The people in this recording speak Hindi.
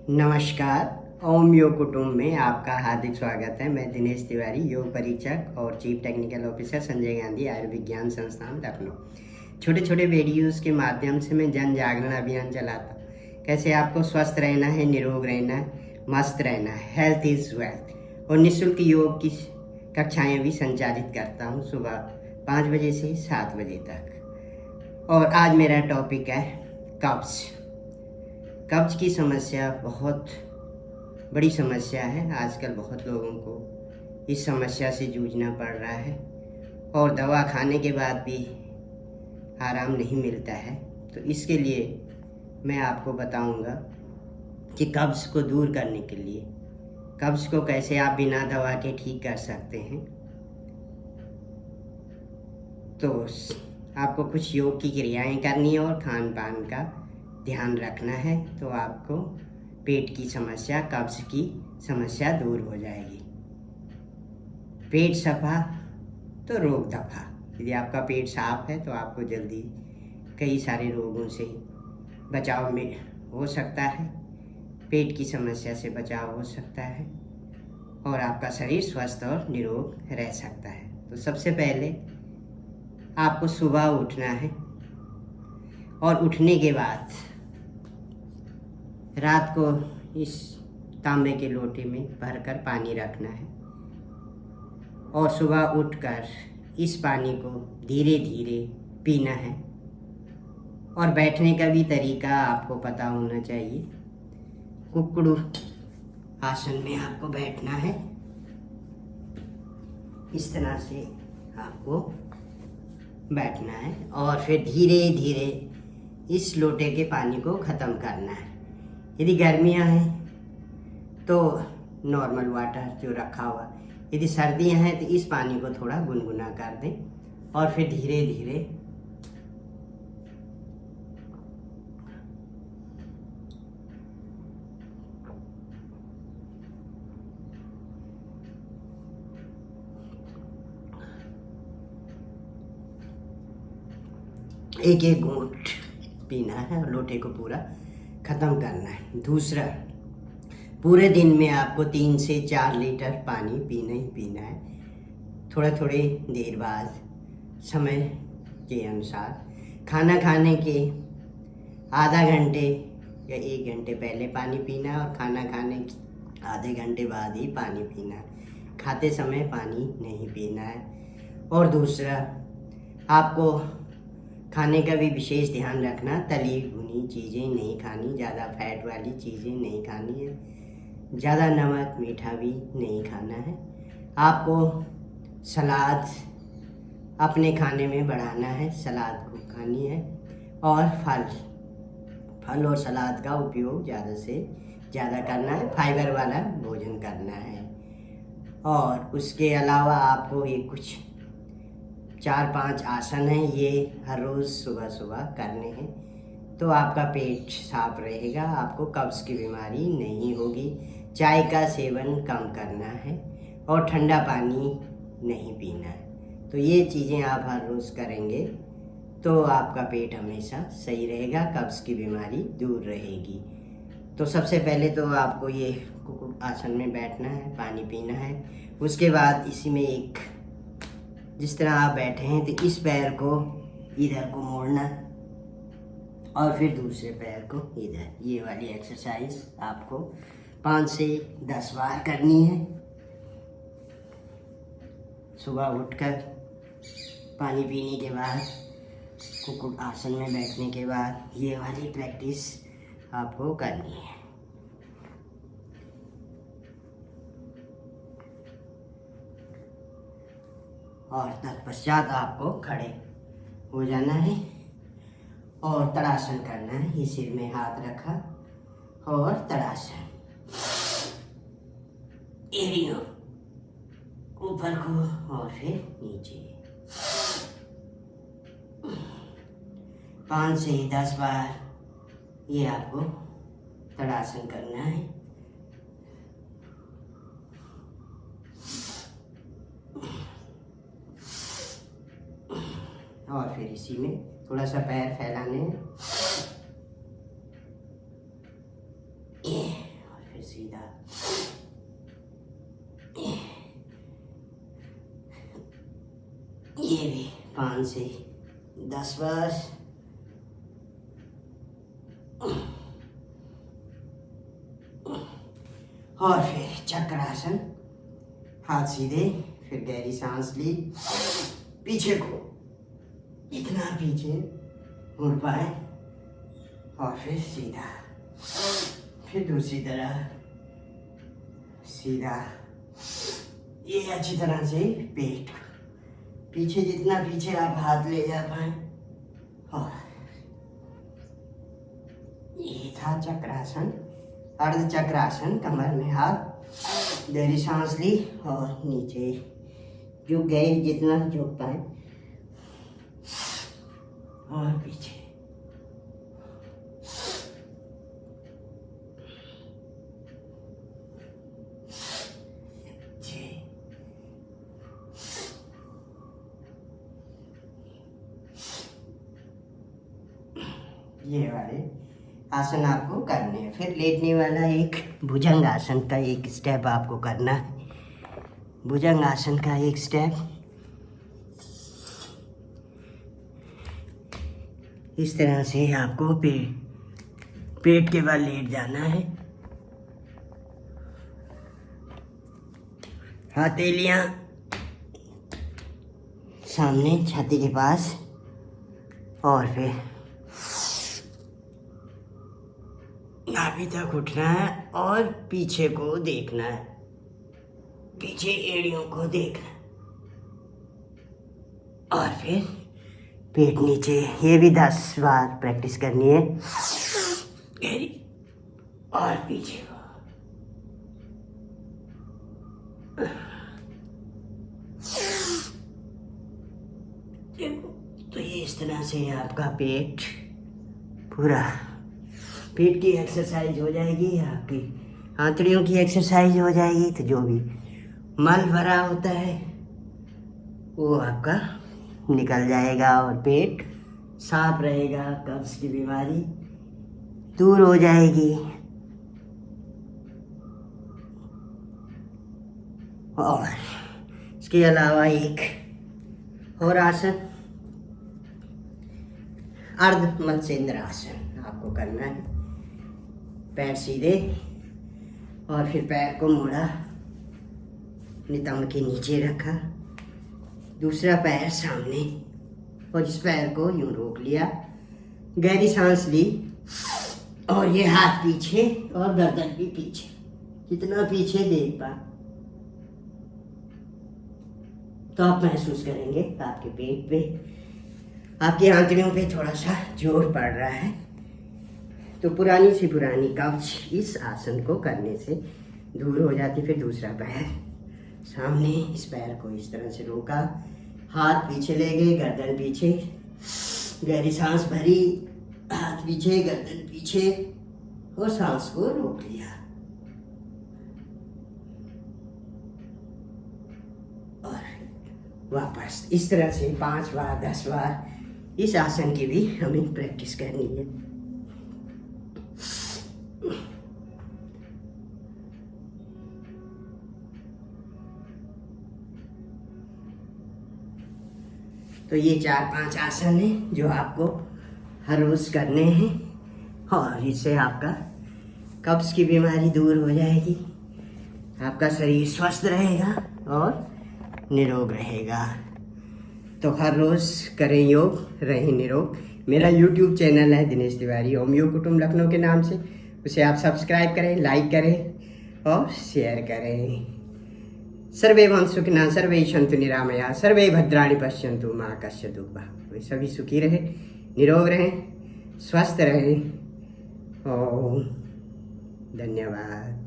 नमस्कार। ओम योग कुटुंब में आपका हार्दिक स्वागत है। मैं दिनेश तिवारी, योग परीक्षक और chief technical officer, Sanjay Gandhi आयुर्विज्ञान संस्थान लखनऊ। छोटे छोटे वीडियोस के माध्यम से मैं जन जागरण अभियान चलाता हूँ। कैसे आपको स्वस्थ रहना है, निरोग रहना है, मस्त रहना है, हेल्थ इज वेल्थ। और निःशुल्क योग की कक्षाएं भी संचालित करता हूँ सुबह 5 बजे से 7 बजे तक। और आज मेरा टॉपिक है कब्ज। कब्ज की समस्या बहुत बड़ी समस्या है। आजकल बहुत लोगों को इस समस्या से जूझना पड़ रहा है और दवा खाने के बाद भी आराम नहीं मिलता है। तो इसके लिए मैं आपको बताऊंगा कि कब्ज को दूर करने के लिए कब्ज को कैसे आप बिना दवा के ठीक कर सकते हैं। तो आपको कुछ योग की क्रियाएं करनी है और खान पान का ध्यान रखना है, तो आपको पेट की समस्या, कब्ज की समस्या दूर हो जाएगी। पेट सफा तो रोग दफा। यदि आपका पेट साफ है तो आपको जल्दी कई सारे रोगों से बचाव में हो सकता है, पेट की समस्या से बचाव हो सकता है और आपका शरीर स्वस्थ और निरोग रह सकता है। तो सबसे पहले आपको सुबह उठना है और उठने के बाद रात को इस तांबे के लोटे में भरकर पानी रखना है और सुबह उठकर इस पानी को धीरे धीरे पीना है। और बैठने का भी तरीका आपको पता होना चाहिए। कुक्कुड़ आसन में आपको बैठना है। इस तरह से आपको बैठना है और फिर धीरे धीरे इस लोटे के पानी को ख़त्म करना है। यदि गर्मियां हैं तो नॉर्मल वाटर जो रखा हुआ, यदि सर्दियां हैं तो इस पानी को थोड़ा गुनगुना कर दें और फिर धीरे धीरे एक एक घूंट पीना है और लोटे को पूरा ख़त्म करना है। दूसरा, पूरे दिन में आपको 3 से 4 लीटर पानी पीना ही पीना है। थोड़े थोड़े देर बाद समय के अनुसार खाना खाने के आधा घंटे या 1 घंटे पहले पानी पीना है और खाना खाने के आधे घंटे बाद ही पानी पीना है। खाते समय पानी नहीं पीना है। और दूसरा, आपको खाने का भी विशेष ध्यान रखना। तली भुनी चीज़ें नहीं खानी, ज़्यादा फैट वाली चीज़ें नहीं खानी है, ज़्यादा नमक मीठा भी नहीं खाना है। आपको सलाद अपने खाने में बढ़ाना है, सलाद को खानी है और फल और सलाद का उपयोग ज़्यादा से ज़्यादा करना है। फाइबर वाला भोजन करना है। और उसके अलावा आपको ये कुछ 4-5 आसन हैं, ये हर रोज़ सुबह सुबह करने हैं। तो आपका पेट साफ रहेगा, आपको कब्ज़ की बीमारी नहीं होगी। चाय का सेवन कम करना है और ठंडा पानी नहीं पीना है। तो ये चीज़ें आप हर रोज़ करेंगे तो आपका पेट हमेशा सही रहेगा, कब्ज़ की बीमारी दूर रहेगी। तो सबसे पहले तो आपको ये कुक्कुड़ आसन में बैठना है, पानी पीना है। उसके बाद इसी में एक, जिस तरह आप बैठे हैं तो इस पैर को इधर को मोड़ना और फिर दूसरे पैर को इधर। ये वाली एक्सरसाइज आपको 5 से 10 बार करनी है। सुबह उठकर पानी पीने के बाद, कुक्कुड़ आसन में बैठने के बाद ये वाली प्रैक्टिस आपको करनी है। और तत्पश्चात आपको खड़े हो जाना है और तड़ासन करना है। ये सिर में हाथ रखा और तड़ासन, एरियो ऊपर को और फिर नीचे। 5 से 10 बार ये आपको तड़ासन करना है। और फिर इसी में थोड़ा सा पैर फैलाने सीधा। ये भी 5 से 10 बार। और फिर चक्रासन, हाथ सीधे, फिर गहरी सांस ली, पीछे को इतना पीछे मुड़ पाए और फिर सीधा, फिर दूसरी तरह सीधा। ये अच्छी तरह से पेट पीछे, जितना पीछे आप हाथ ले जा पाए। और ये था चक्रासन, अर्ध चक्रासन। कमर में हाथ, गहरी सांस ली और नीचे झुक गए, जितना झुक पाए और पीछे। ये वाले आसन आपको करने हैं। फिर लेटने वाला एक भुजंग आसन का एक स्टेप आपको करना है। भुजंग आसन का एक स्टेप इस तरह से आपको पेट के बल लेट जाना है। हथेलियां सामने छाती के पास, और फिर नाभि तक उठना है और पीछे को देखना है, पीछे एड़ियों को देखना, और फिर पेट नीचे। ये भी 10 बार प्रैक्टिस करनी है। गहरी और पीछे को। तो ये इस तरह से आपका पेट पूरा, पेट की एक्सरसाइज हो जाएगी, आपकी आंतड़ियों की एक्सरसाइज हो जाएगी। तो जो भी मल भरा होता है वो आपका निकल जाएगा और पेट साफ रहेगा, कब्ज की बीमारी दूर हो जाएगी। और इसके अलावा एक और आसन, अर्ध मत्स्येंद्र आसन आपको करना है। पैर सीधे और फिर पैर को मोड़ा, नितंब के नीचे रखा, दूसरा पैर सामने और इस पैर को यूं रोक लिया, गहरी सांस ली और ये हाथ पीछे और गर्दन भी पीछे, जितना पीछे देख पा तो आप महसूस करेंगे आपके पेट पे, आपकी आंतड़ियों पे थोड़ा सा जोर पड़ रहा है। तो पुरानी सी पुरानी कब्ज इस आसन को करने से दूर हो जाती। फिर दूसरा पैर सामने, इस पैर को इस तरह से रोका, हाथ पीछे ले गए, गर्दन पीछे, गहरी सांस भरी, हाथ पीछे, गर्दन पीछे और सांस को रोक लिया। और वापस इस तरह से 5 बार 10 बार इस आसन की भी हमें प्रैक्टिस करनी है। तो ये 4-5 आसन हैं जो आपको हर रोज करने हैं और इससे आपका कब्ज की बीमारी दूर हो जाएगी, आपका शरीर स्वस्थ रहेगा और निरोग रहेगा। तो हर रोज करें योग, रहें निरोग। मेरा YouTube चैनल है दिनेश तिवारी ओम योग कुटुंब लखनऊ के नाम से, उसे आप सब्सक्राइब करें, लाइक करें और शेयर करें। सर्वे भवन्तु सुखिनः, सर्वे सन्तु निरामयाः, सर्वे भद्राणि पश्यन्तु मा कश्चित् दुःखं भाग्। वे सभी सुखी रहें, निरोग रहें, स्वस्थ रहें। ओम धन्यवाद।